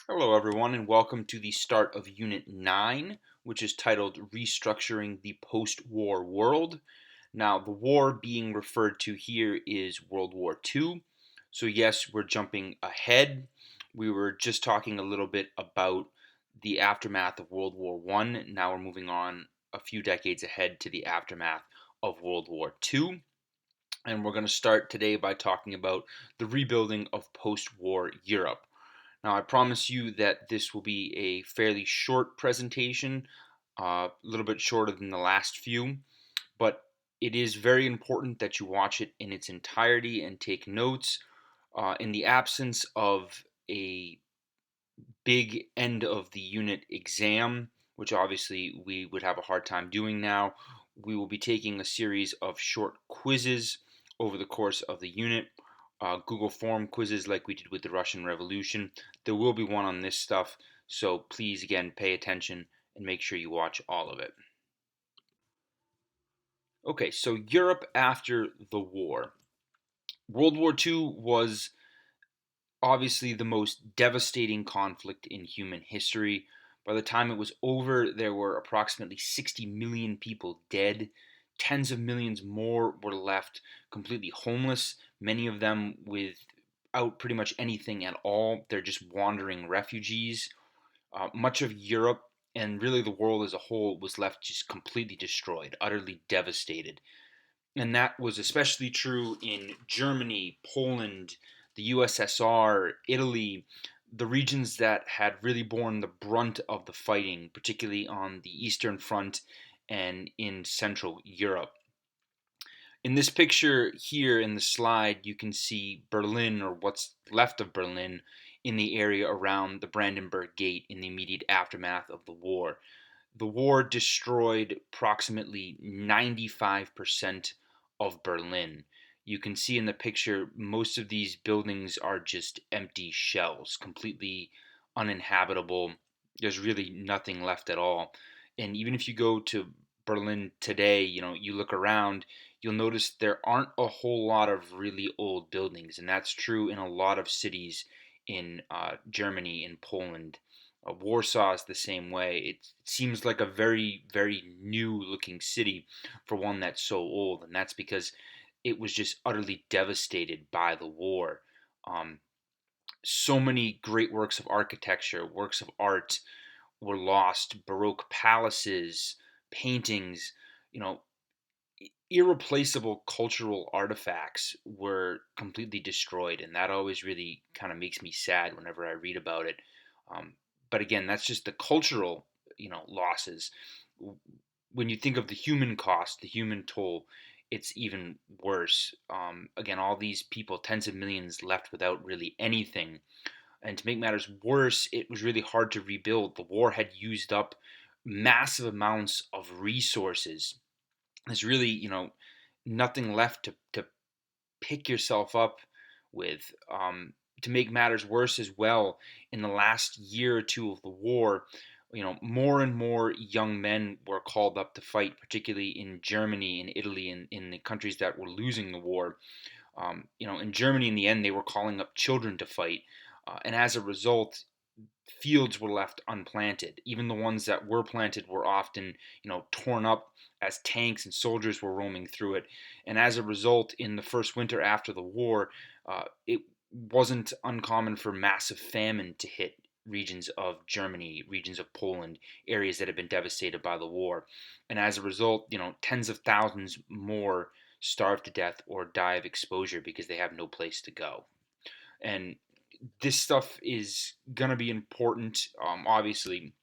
Hello, everyone, and welcome to the start of Unit 9, which is titled Restructuring the Post-War World. Now, the war being referred to here is World War II. So, yes, we're jumping ahead. We were just talking a little bit about the aftermath of World War I. Now we're moving on a few decades ahead to the aftermath of World War II. And we're going to start today by talking about the rebuilding of post-war Europe. Now, I promise you that this will be a fairly short presentation, a little bit shorter than the last few, but it is very important that you watch it in its entirety and take notes. In the absence of a big end of the unit exam, which obviously we would have a hard time doing now, we will be taking a series of short quizzes over the course of the unit. Google form quizzes like we did with the Russian Revolution. There will be one on this stuff, so please again pay attention and make sure you watch all of it. Okay, so Europe after the war. World War II was obviously the most devastating conflict in human history. By the time it was over, there were approximately 60 million people dead. Tens of millions more were left completely homeless, many of them without pretty much anything at all. They're just wandering refugees. Much of Europe and really the world as a whole was left just completely destroyed, utterly devastated. And that was especially true in Germany, Poland, the USSR, Italy, the regions that had really borne the brunt of the fighting, particularly on the Eastern Front and in Central Europe. In this picture here in the slide, you can see Berlin, or what's left of Berlin, in the area around the Brandenburg Gate in the immediate aftermath of the war. The war destroyed approximately 95% of Berlin. You can see in the picture most of these buildings are just empty shells, completely uninhabitable. There's really nothing left at all. And even if you go to Berlin today, you look around, you'll notice there aren't a whole lot of really old buildings. And that's true in a lot of cities in Germany, in Poland. Warsaw is the same way. It seems like a very, very new looking city for one that's so old, and that's because it was just utterly devastated by the war. Um, so many great works of architecture, works of art were lost. Baroque palaces, paintings, you know, irreplaceable cultural artifacts were completely destroyed, and that always really kind of makes me sad whenever I read about it. Um, but again, that's just the cultural, losses. When you think of the human cost, the human toll, it's even worse. Again, all these people, tens of millions, left without really anything. And to make matters worse, it was really hard to rebuild. The war had used up massive amounts of resources. There's really, nothing left to pick yourself up with. To make matters worse as well, in the last year or two of the war, more and more young men were called up to fight, particularly in Germany and Italy and in the countries that were losing the war. In Germany, in the end, they were calling up children to fight. And as a result, fields were left unplanted. Even the ones that were planted were often, torn up as tanks and soldiers were roaming through it. And as a result, in the first winter after the war, it wasn't uncommon for massive famine to hit regions of Germany, regions of Poland, areas that had been devastated by the war. And as a result, tens of thousands more starve to death or die of exposure because they have no place to go. And this stuff is going to be important. Obviously,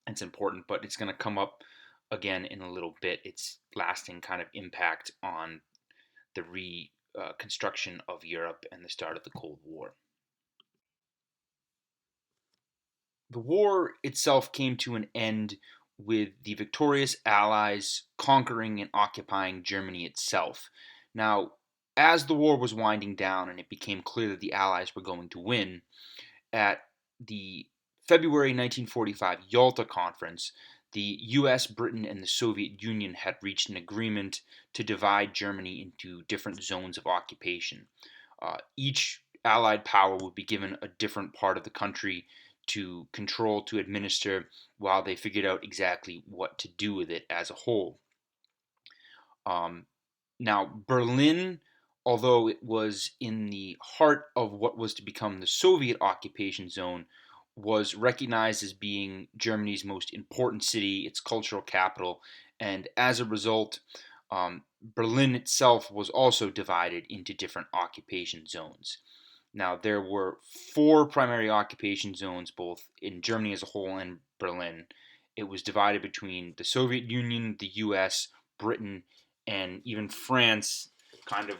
it's important, but it's going to come up again in a little bit. Its lasting kind of impact on the reconstruction of Europe and the start of the Cold War. The war itself came to an end with the victorious Allies conquering and occupying Germany itself. Now, as the war was winding down and it became clear that the Allies were going to win, at the February 1945 Yalta Conference, the US, Britain, and the Soviet Union had reached an agreement to divide Germany into different zones of occupation. Each Allied power would be given a different part of the country to control, to administer, while they figured out exactly what to do with it as a whole. Um, Now, Berlin, although it was in the heart of what was to become the Soviet occupation zone, was recognized as being Germany's most important city, its cultural capital, and as a result, Berlin itself was also divided into different occupation zones. Now, there were four primary occupation zones, both in Germany as a whole and Berlin. It was divided between the Soviet Union, the US, Britain, and even France kind of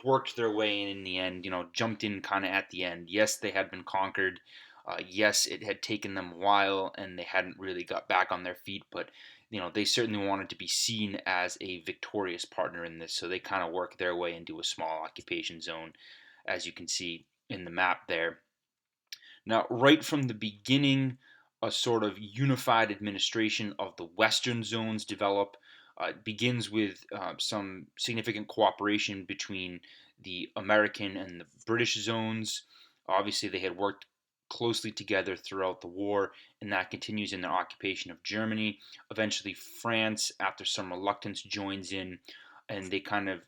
worked their way in the end, jumped in kind of at the end. Yes, they had been conquered. Yes, it had taken them a while and they hadn't really got back on their feet, but they certainly wanted to be seen as a victorious partner in this, so they kind of worked their way into a small occupation zone, as you can see in the map there. Now, right from the beginning, a sort of unified administration of the Western zones develop. It begins with some significant cooperation between the American and the British zones. Obviously, they had worked closely together throughout the war, and that continues in their occupation of Germany. Eventually, France, after some reluctance, joins in, and they kind of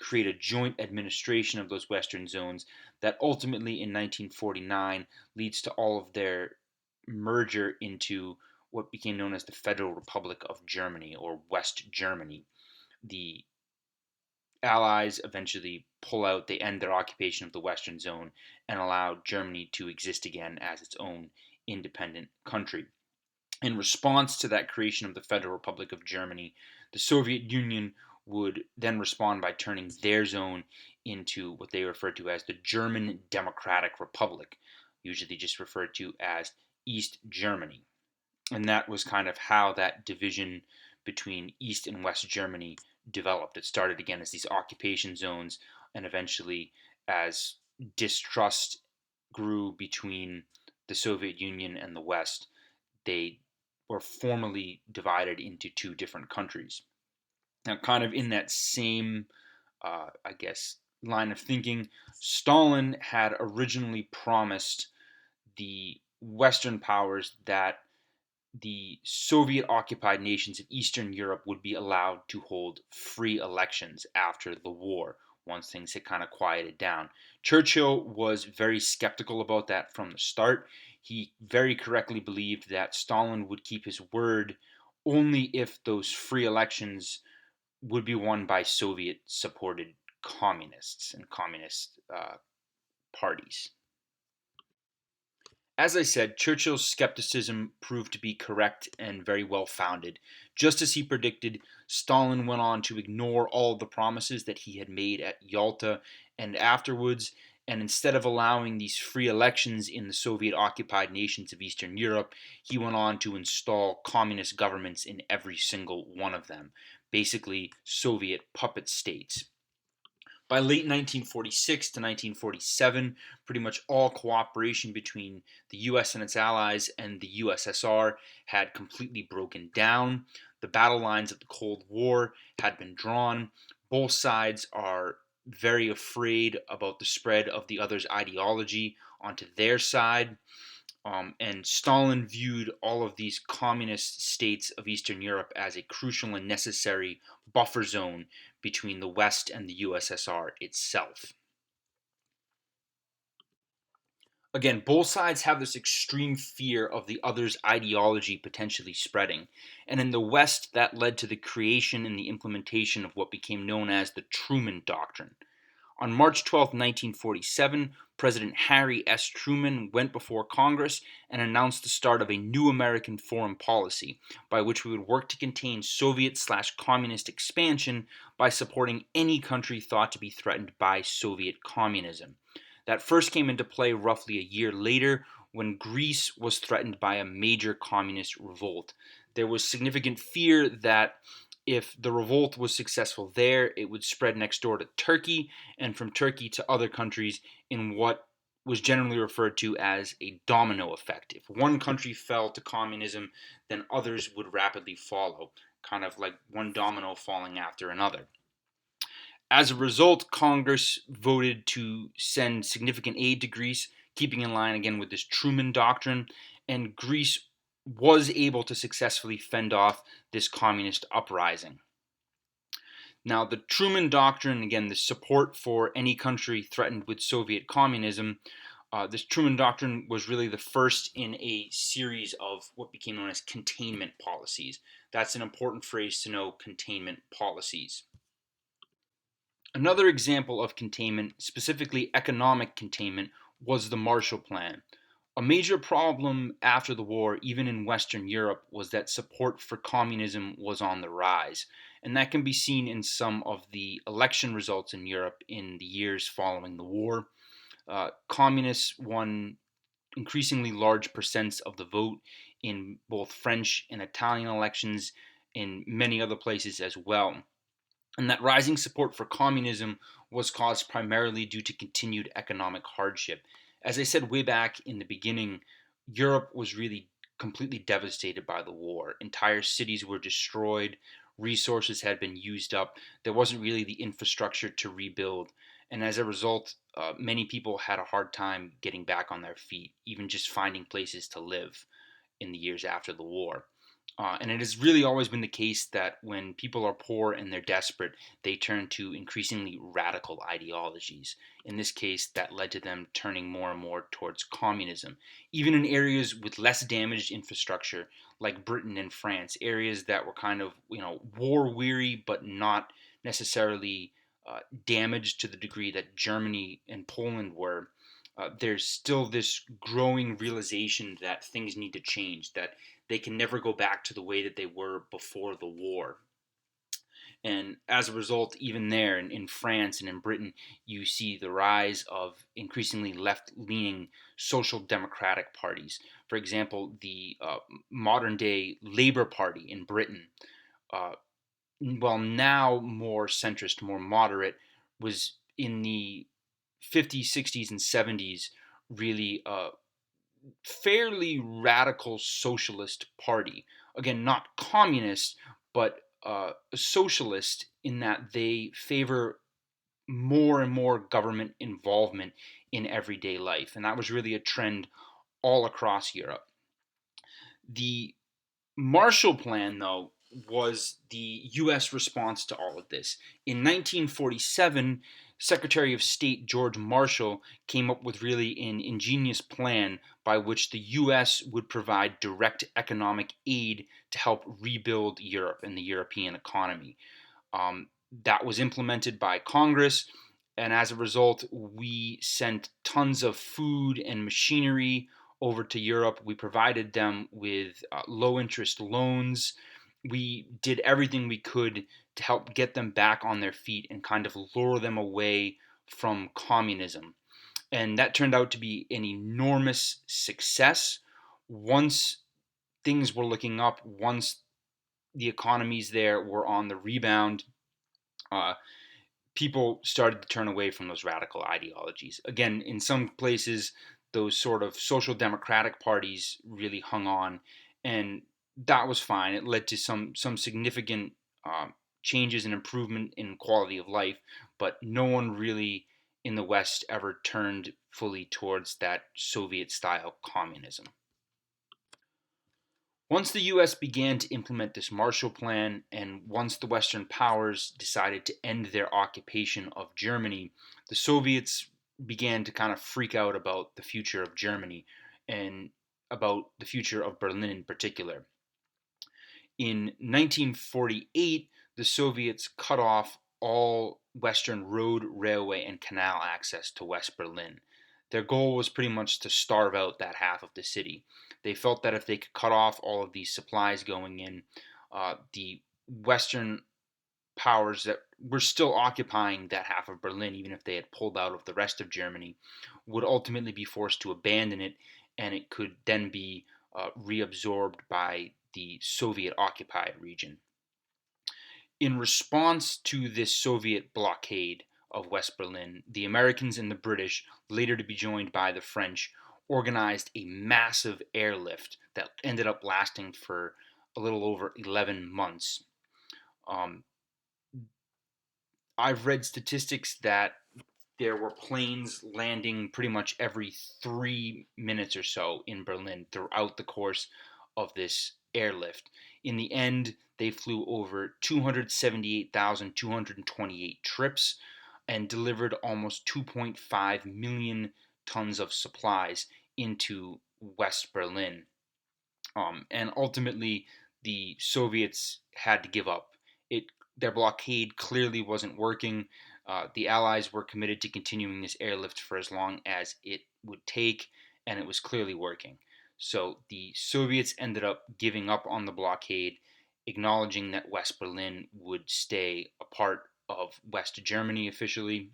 create a joint administration of those western zones that ultimately in 1949 leads to all of their merger into what became known as the Federal Republic of Germany, or West Germany. The Allies eventually pull out, they end their occupation of the Western Zone and allow Germany to exist again as its own independent country. In response to that creation of the Federal Republic of Germany, the Soviet Union would then respond by turning their zone into what they referred to as the German Democratic Republic, usually just referred to as East Germany. And that was kind of how that division between East and West Germany developed. It started again as these occupation zones, and eventually, as distrust grew between the Soviet Union and the West, they were formally divided into two different countries. Now, kind of in that same, I guess, line of thinking, Stalin had originally promised the Western powers that the Soviet occupied nations of Eastern Europe would be allowed to hold free elections after the war, once things had kind of quieted down. Churchill was very skeptical about that from the start. He very correctly believed that Stalin would keep his word only if those free elections would be won by Soviet supported communists and communist parties. As I said, Churchill's skepticism proved to be correct and very well founded. Just as he predicted, Stalin went on to ignore all the promises that he had made at Yalta and afterwards, and instead of allowing these free elections in the Soviet occupied nations of Eastern Europe, he went on to install communist governments in every single one of them, basically Soviet puppet states. By late 1946 to 1947, pretty much all cooperation between the US and its allies and the USSR had completely broken down. The battle lines of the Cold War had been drawn. Both sides are very afraid about the spread of the other's ideology onto their side. And Stalin viewed all of these communist states of Eastern Europe as a crucial and necessary buffer zone between the West and the USSR itself. Again, both sides have this extreme fear of the other's ideology potentially spreading. And in the West, that led to the creation and the implementation of what became known as the Truman Doctrine. On March 12, 1947, President Harry S. Truman went before Congress and announced the start of a new American foreign policy by which we would work to contain Soviet/communist expansion by supporting any country thought to be threatened by Soviet communism. That first came into play roughly a year later when Greece was threatened by a major communist revolt. There was significant fear that if the revolt was successful there, it would spread next door to Turkey, and from Turkey to other countries in what was generally referred to as a domino effect. If one country fell to communism, then others would rapidly follow, kind of like one domino falling after another. As a result, Congress voted to send significant aid to Greece, keeping in line again with this Truman Doctrine, and Greece was able to successfully fend off this communist uprising. Now, the Truman Doctrine, again, the support for any country threatened with Soviet communism, this Truman Doctrine was really the first in a series of what became known as containment policies. That's an important phrase to know, containment policies. Another example of containment, specifically economic containment, was the Marshall Plan. A major problem after the war, even in Western Europe, was that support for communism was on the rise. And that can be seen in some of the election results in Europe in the years following the war. Communists won increasingly large percents of the vote in both French and Italian elections, in many other places as well. And that rising support for communism was caused primarily due to continued economic hardship. As I said way back in the beginning, Europe was really completely devastated by the war. Entire cities were destroyed, resources had been used up, there wasn't really the infrastructure to rebuild. And as a result, many people had a hard time getting back on their feet, even just finding places to live in the years after the war. And it has really always been the case that when people are poor and they're desperate, they turn to increasingly radical ideologies. In this case, that led to them turning more and more towards communism. Even in areas with less damaged infrastructure, like Britain and France, areas that were kind of, war weary but not necessarily damaged to the degree that Germany and Poland were. There's still this growing realization that things need to change, that they can never go back to the way that they were before the war. And as a result, even there in France and in Britain, you see the rise of increasingly left leaning social democratic parties. For example, the modern day Labour Party in Britain, uh, while now more centrist, more moderate, was in the 50s, 60s, and 70s really fairly radical socialist party. Again, not communist, but a socialist in that they favor more and more government involvement in everyday life. And that was really a trend all across Europe. The Marshall Plan, though, was the U.S. response to all of this. In 1947, Secretary of State George Marshall came up with really an ingenious plan by which the U.S. would provide direct economic aid to help rebuild Europe and the European economy. That was implemented by Congress, and as a result, we sent tons of food and machinery over to Europe. We provided them with low interest loans. We did everything we could to help get them back on their feet and kind of lure them away from communism. And that turned out to be an enormous success. Once things were looking up, once the economies there were on the rebound, uh, people started to turn away from those radical ideologies. Again, in some places, those sort of social democratic parties really hung on, and that was fine. It led to some significant changes and improvement in quality of life, but no one really in the West ever turned fully towards that Soviet style communism. Once the US began to implement this Marshall Plan, and once the Western powers decided to end their occupation of Germany, the Soviets began to kind of freak out about the future of Germany and about the future of Berlin in particular. In 1948, the Soviets cut off all Western road, railway, and canal access to West Berlin. Their goal was pretty much to starve out that half of the city. They felt that if they could cut off all of these supplies going in, the Western powers that were still occupying that half of Berlin, even if they had pulled out of the rest of Germany, would ultimately be forced to abandon it, and it could then be reabsorbed by the Soviet occupied region. In response to this Soviet blockade of West Berlin, the Americans and the British, later to be joined by the French, organized a massive airlift that ended up lasting for a little over 11 months. Um, I've read statistics that there were planes landing pretty much every 3 minutes or so in Berlin throughout the course of this airlift. In the end, they flew over 278,228 trips and delivered almost 2.5 million tons of supplies into West Berlin. And ultimately, the Soviets had to give up. It Their blockade clearly wasn't working. The Allies were committed to continuing this airlift for as long as it would take, and it was clearly working. So the Soviets ended up giving up on the blockade, acknowledging that West Berlin would stay a part of West Germany officially.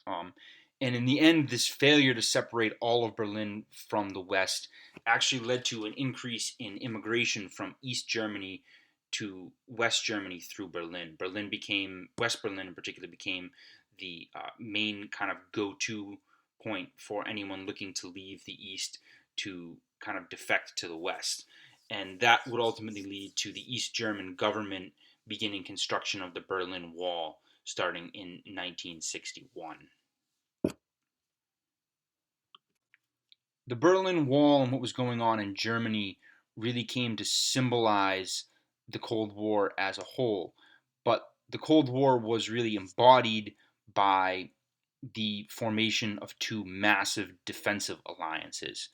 Um, and in the end, this failure to separate all of Berlin from the West actually led to an increase in immigration from East Germany to West Germany through Berlin. West Berlin in particular became the main kind of go-to point for anyone looking to leave the East to kind of defect to the West. And that would ultimately lead to the East German government beginning construction of the Berlin Wall starting in 1961. The Berlin Wall and what was going on in Germany really came to symbolize the Cold War as a whole. But the Cold War was really embodied by the formation of two massive defensive alliances.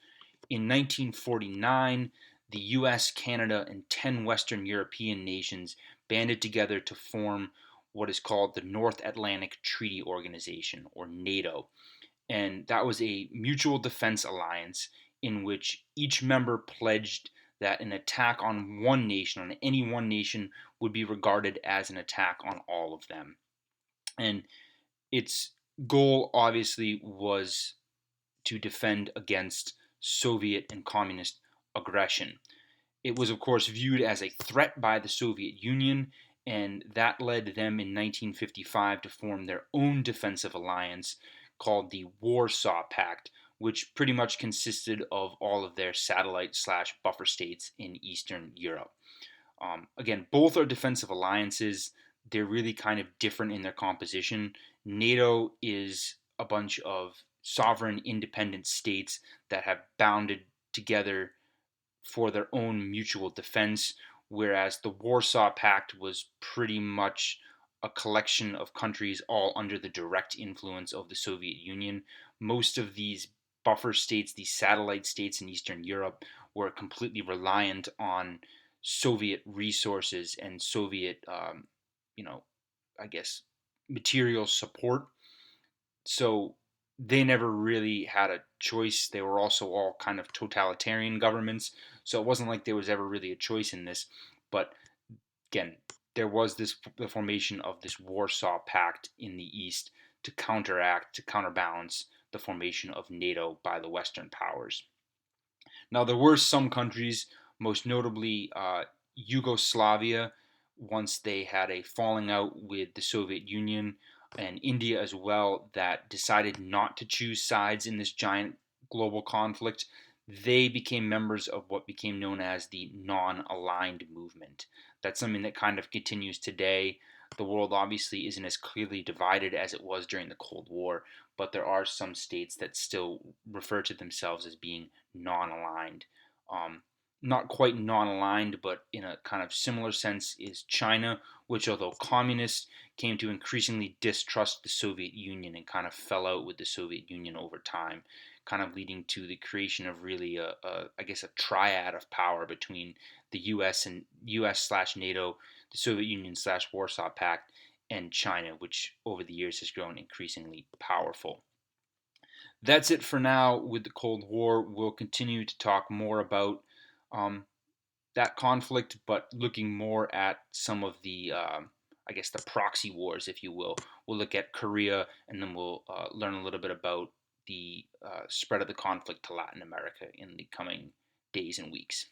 In 1949, the US, Canada, and 10 Western European nations banded together to form what is called the North Atlantic Treaty Organization, or NATO. And that was a mutual defense alliance in which each member pledged that an attack on one nation, on any one nation, would be regarded as an attack on all of them. And its goal, obviously, was to defend against Soviet and communist aggression. It was, of course, viewed as a threat by the Soviet Union, and that led them in 1955 to form their own defensive alliance called the Warsaw Pact, which pretty much consisted of all of their satellite slash buffer states in Eastern Europe. Again, both are defensive alliances. They're really kind of different in their composition. NATO is a bunch of sovereign, independent states that have bounded together for their own mutual defense, whereas the Warsaw Pact was pretty much a collection of countries all under the direct influence of the Soviet Union. Most of these buffer states, these satellite states in Eastern Europe, were completely reliant on Soviet resources and Soviet, you know, I guess, material support. So they never really had a choice. They were also all kind of totalitarian governments. So it wasn't like there was ever really a choice in this. But again, there was the formation of this Warsaw Pact in the East to counterbalance the formation of NATO by the Western powers. Now, there were some countries, most notably Yugoslavia, once they had a falling out with the Soviet Union, and India as well, that decided not to choose sides in this giant global conflict. They became members of what became known as the non aligned movement. That's something that kind of continues today. The world obviously isn't as clearly divided as it was during the Cold War, but there are some states that still refer to themselves as being non-aligned. Um, Not quite non-aligned, but in a kind of similar sense is China, which, although communist, came to increasingly distrust the Soviet Union and kind of fell out with the Soviet Union over time, kind of leading to the creation of really I guess a triad of power between the U.S. and U.S. slash NATO, the Soviet Union slash Warsaw Pact, and China, which over the years has grown increasingly powerful. That's it for now with the Cold War. We'll continue to talk more about um, that conflict, but looking more at some of the, I guess, the proxy wars, if you will. We'll look at Korea, and then we'll learn a little bit about the spread of the conflict to Latin America in the coming days and weeks.